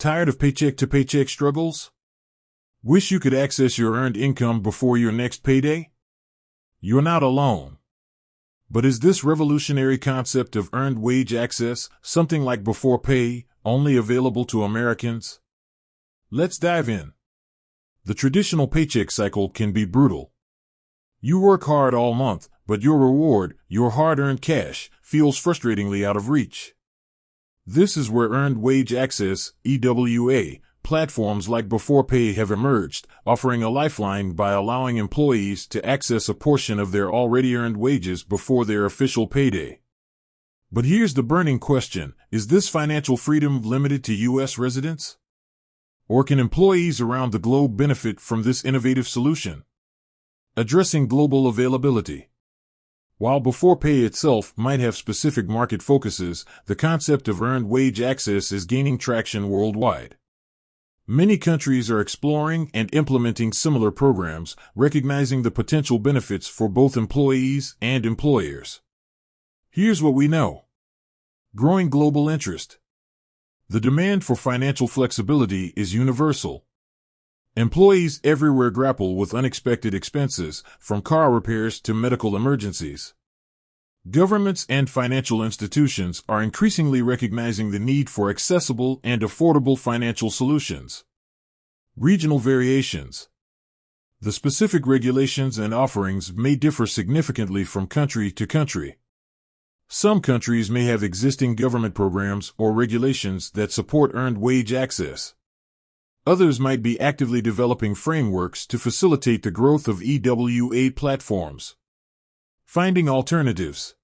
Tired of paycheck-to-paycheck struggles? Wish you could access your earned income before your next payday? You're not alone. But is this revolutionary concept of earned wage access, something like Beforepay, only available to Americans? Let's dive in. The traditional paycheck cycle can be brutal. You work hard all month, but your reward, your hard-earned cash, feels frustratingly out of reach. This is where earned wage access, EWA, platforms like Beforepay have emerged, offering a lifeline by allowing employees to access a portion of their already earned wages before their official payday. But here's the burning question: is this financial freedom limited to U.S. residents? Or can employees around the globe benefit from this innovative solution? Addressing global availability. While Beforepay itself might have specific market focuses, the concept of earned wage access is gaining traction worldwide. Many countries are exploring and implementing similar programs, recognizing the potential benefits for both employees and employers. Here's what we know. Growing global interest. The demand for financial flexibility is universal. Employees everywhere grapple with unexpected expenses, from car repairs to medical emergencies. Governments and financial institutions are increasingly recognizing the need for accessible and affordable financial solutions. Regional variations. The specific regulations and offerings may differ significantly from country to country. Some countries may have existing government programs or regulations that support earned wage access. Others might be actively developing frameworks to facilitate the growth of EWA platforms. Finding alternatives.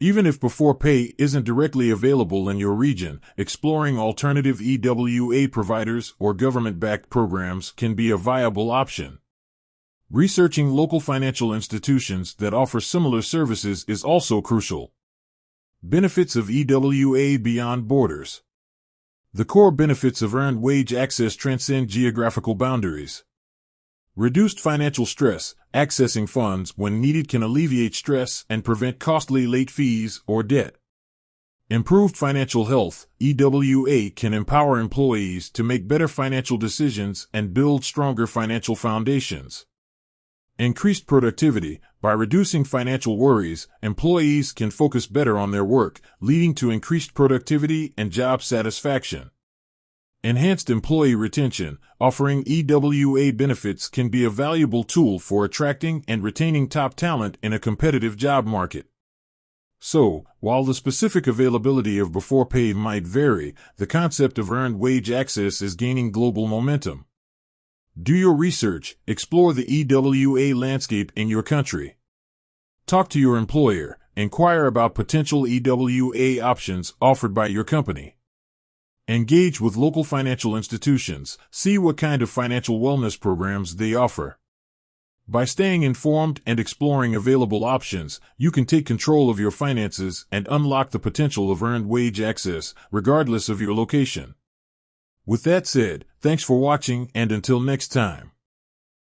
Even if Beforepay isn't directly available in your region, exploring alternative EWA providers or government-backed programs can be a viable option. Researching local financial institutions that offer similar services is also crucial. Benefits of EWA beyond borders. The core benefits of earned wage access transcend geographical boundaries. Reduced financial stress. Accessing funds when needed can alleviate stress and prevent costly late fees or debt. Improved financial health. EWA can empower employees to make better financial decisions and build stronger financial foundations. Increased productivity. By reducing financial worries, employees can focus better on their work, leading to increased productivity and job satisfaction. Enhanced employee retention. Offering EWA benefits can be a valuable tool for attracting and retaining top talent in a competitive job market. So, while the specific availability of Beforepay might vary, the concept of earned wage access is gaining global momentum. Do your research, explore the EWA landscape in your country. Talk to your employer, inquire about potential EWA options offered by your company. Engage with local financial institutions, see what kind of financial wellness programs they offer. By staying informed and exploring available options, you can take control of your finances and unlock the potential of earned wage access, regardless of your location. With that said, thanks for watching, and until next time.